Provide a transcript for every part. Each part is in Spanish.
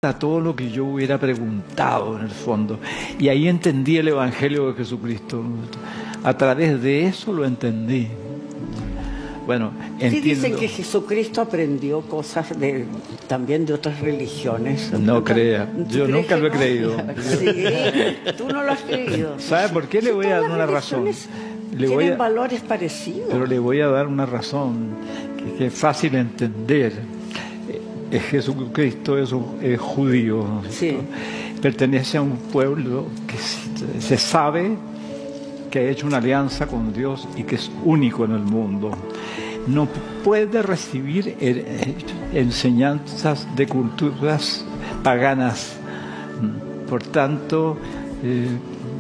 a todo lo que yo hubiera preguntado en el fondo. Y ahí entendí el Evangelio de Jesucristo. A través de eso lo entendí. Bueno, sí dicen que Jesucristo aprendió cosas también de otras religiones. No crea, yo nunca lo he creído. Sí, tú no lo has creído. ¿Sabe por qué? Le voy a dar una razón. Tienen valores parecidos. Pero le voy a dar una razón que es fácil de entender. Jesucristo es judío, ¿no? Sí. Pertenece a un pueblo que se sabe que ha hecho una alianza con Dios y que es único en el mundo. No puede recibir enseñanzas de culturas paganas. Por tanto,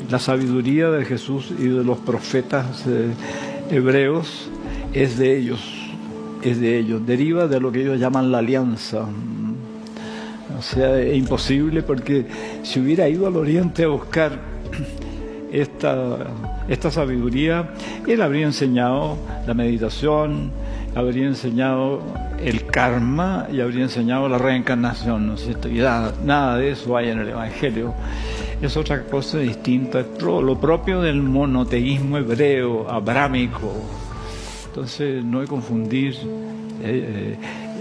la sabiduría de Jesús y de los profetas hebreos es de ellos. Deriva de lo que ellos llaman la alianza. O sea, es imposible, porque si hubiera ido al Oriente a buscar esta sabiduría, él habría enseñado la meditación, habría enseñado el karma y habría enseñado la reencarnación, ¿no es cierto? Y nada de eso hay en el Evangelio. Es otra cosa distinta, es lo propio del monoteísmo hebreo, abrámico. Entonces no hay que confundir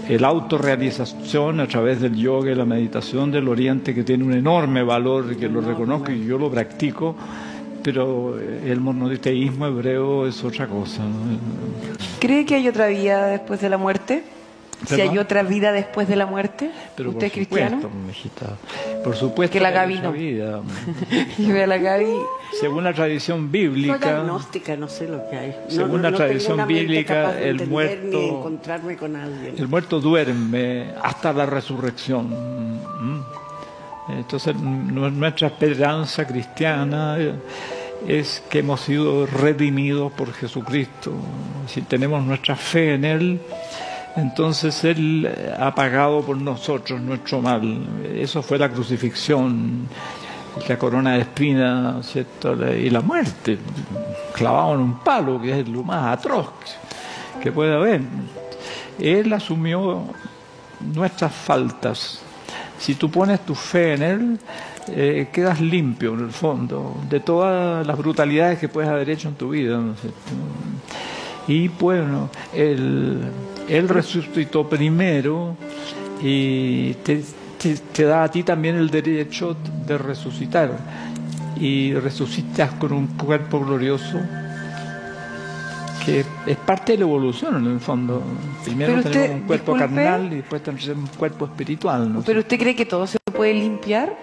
el autorrealización a través del yoga y la meditación del Oriente, que tiene un enorme valor, que lo reconozco y yo lo practico, pero el monoteísmo hebreo es otra cosa, ¿no? ¿Cree que hay otra vida después de la muerte? ¿Perdón? Si hay otra vida después de la muerte. Pero ¿Usted es cristiano? Por supuesto que la Gaby no. Vida. Yo veo a la Gaby. Según la tradición bíblica. No diagnóstica, no sé lo que hay. Según la tradición bíblica, el muerto duerme hasta la resurrección. Entonces, nuestra esperanza cristiana es que hemos sido redimidos por Jesucristo. Si tenemos nuestra fe en Él, entonces Él ha pagado por nosotros nuestro mal. Eso fue la crucifixión, la corona de espinas, ¿cierto? Y la muerte, clavado en un palo, que es lo más atroz que puede haber. Él asumió nuestras faltas. Si tú pones tu fe en Él, quedas limpio en el fondo de todas las brutalidades que puedes haber hecho en tu vida, ¿no es cierto? Y bueno, Él resucitó primero y te da a ti también el derecho de resucitar. Y resucitas con un cuerpo glorioso que es parte de la evolución en el fondo. Primero tenemos un cuerpo carnal y después tenemos un cuerpo espiritual, ¿no? ¿Pero usted cree que todo se puede limpiar?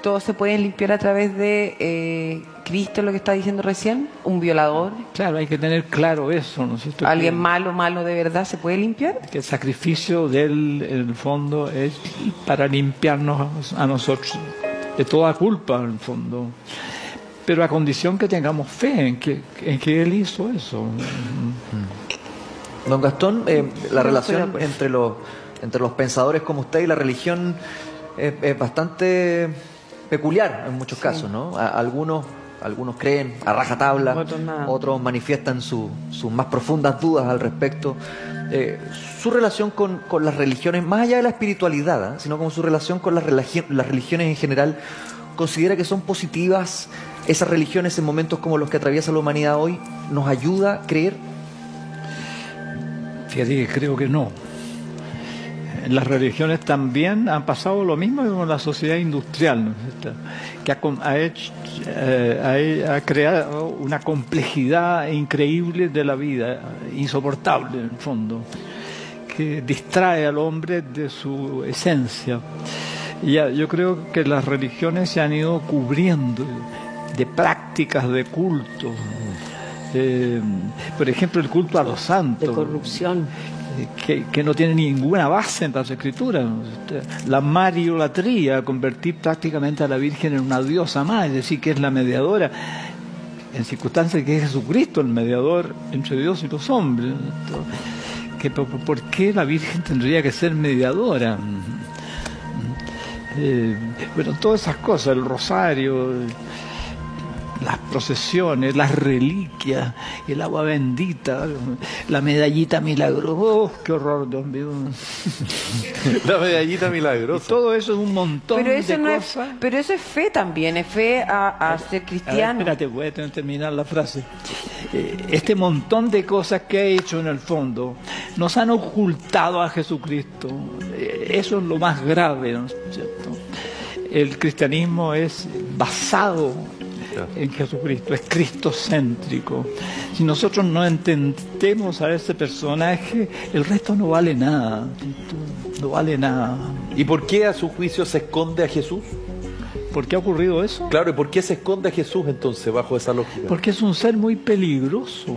¿Todo se puede limpiar a través de Cristo, lo que está diciendo recién? ¿Un violador? Claro, hay que tener claro eso, ¿no es cierto? ¿Alguien malo de verdad se puede limpiar? Que el sacrificio de Él, en el fondo, es para limpiarnos a nosotros de toda culpa, en el fondo. Pero a condición que tengamos fe en que Él hizo eso. Don Gastón, la relación entre los pensadores como usted y la religión es bastante peculiar en muchos casos, ¿no? Algunos creen a rajatabla, otros manifiestan sus más profundas dudas al respecto. Su relación con las religiones, más allá de la espiritualidad, sino como su relación con las religiones en general, ¿considera que son positivas esas religiones en momentos como los que atraviesa la humanidad hoy? ¿Nos ayuda a creer? Fíjate que creo que no. Las religiones también han pasado lo mismo con la sociedad industrial, ¿no? Que ha creado una complejidad increíble de la vida, insoportable en el fondo, que distrae al hombre de su esencia. Y yo creo que las religiones se han ido cubriendo de prácticas de culto. Por ejemplo, el culto a los santos. De corrupción. Que no tiene ninguna base en las Escrituras. La mariolatría, convertir prácticamente a la Virgen en una diosa más, es decir, que es la mediadora, en circunstancias que es Jesucristo el mediador entre Dios y los hombres. ¿Por qué la Virgen tendría que ser mediadora? Bueno, todas esas cosas, el rosario, las procesiones, las reliquias, el agua bendita, la medallita milagrosa. ¡Oh, qué horror, Dios mío! La medallita milagrosa. Y todo eso es un montón de cosas. Pero eso es fe también, es fe a ser cristiano. Espérate, voy a terminar la frase. Este montón de cosas que ha hecho en el fondo nos han ocultado a Jesucristo. Eso es lo más grave, ¿no es cierto? El cristianismo es basado en Jesucristo, es cristocéntrico. Si nosotros no entendemos a ese personaje, el resto no vale nada, no vale nada. ¿Y por qué a su juicio se esconde a Jesús? ¿Por qué ha ocurrido eso? Claro, ¿y por qué se esconde a Jesús entonces bajo esa lógica? Porque es un ser muy peligroso.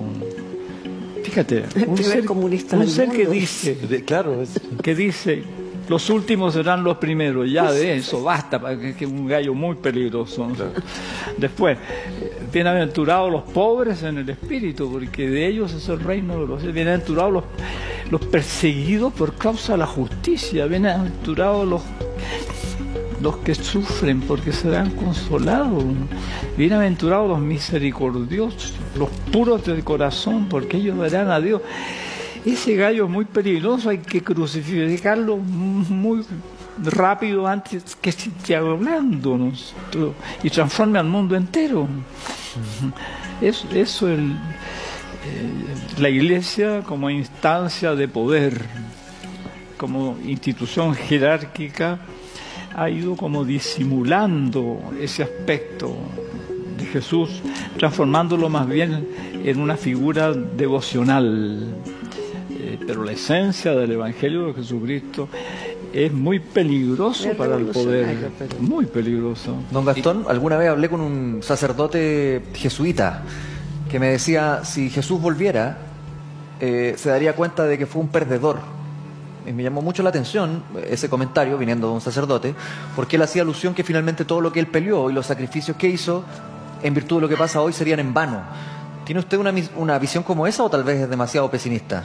Fíjate, un ser que dice, los últimos serán los primeros, ya de eso basta, que es un gallo muy peligroso. Claro. Después, bienaventurados los pobres en el espíritu, porque de ellos es el reino de los cielos. Bienaventurados los perseguidos por causa de la justicia, bienaventurados los que sufren, porque serán consolados. Bienaventurados los misericordiosos, los puros del corazón, porque ellos verán a Dios. Ese gallo es muy peligroso, hay que crucificarlo muy rápido antes que siga hablando y transforme al mundo entero. Eso es la Iglesia como instancia de poder, como institución jerárquica, ha ido como disimulando ese aspecto de Jesús, transformándolo más bien en una figura devocional. Pero la esencia del Evangelio de Jesucristo es muy peligroso para el poder, muy peligroso. Don Gastón, alguna vez hablé con un sacerdote jesuita que me decía, si Jesús volviera, se daría cuenta de que fue un perdedor. Y me llamó mucho la atención ese comentario viniendo de un sacerdote, porque él hacía alusión que finalmente todo lo que él peleó y los sacrificios que hizo, en virtud de lo que pasa hoy, serían en vano. ¿Tiene usted una visión como esa o tal vez es demasiado pesimista?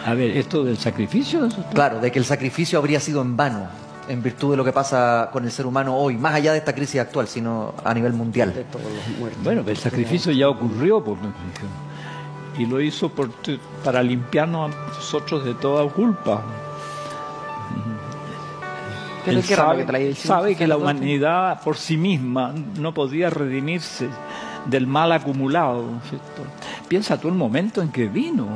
A ver, esto del sacrificio... Claro, de que el sacrificio habría sido en vano, en virtud de lo que pasa con el ser humano hoy, más allá de esta crisis actual, sino a nivel mundial. Bueno, el sacrificio ya ocurrió, y lo hizo para limpiarnos a nosotros de toda culpa. Él sabe que la humanidad por sí misma no podía redimirse del mal acumulado, ¿cierto? Piensa tú el momento en que vino,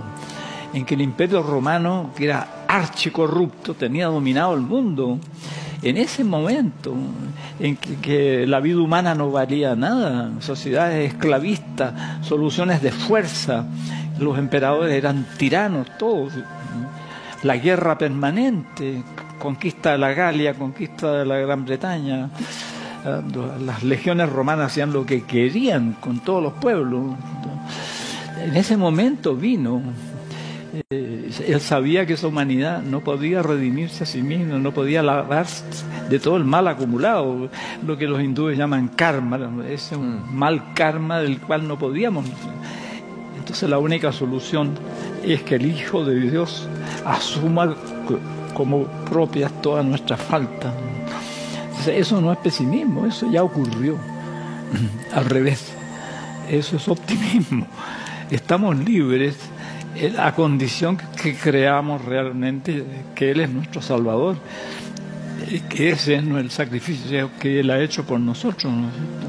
en que el Imperio Romano, que era archicorrupto, tenía dominado el mundo. En ese momento en que la vida humana no valía nada, sociedades esclavistas, soluciones de fuerza, los emperadores eran tiranos todos, la guerra permanente, conquista de la Galia, conquista de la Gran Bretaña, las legiones romanas hacían lo que querían con todos los pueblos. En ese momento vino. Él sabía que esa humanidad no podía redimirse a sí misma, no podía lavarse de todo el mal acumulado, lo que los hindúes llaman karma, es un mal karma del cual no podíamos. Entonces la única solución es que el Hijo de Dios asuma como propias todas nuestras faltas. Entonces, eso no es pesimismo, eso ya ocurrió. Al revés, eso es optimismo. Estamos libres a condición que creamos realmente que Él es nuestro Salvador, que ese es el sacrificio que Él ha hecho por nosotros, ¿no es cierto?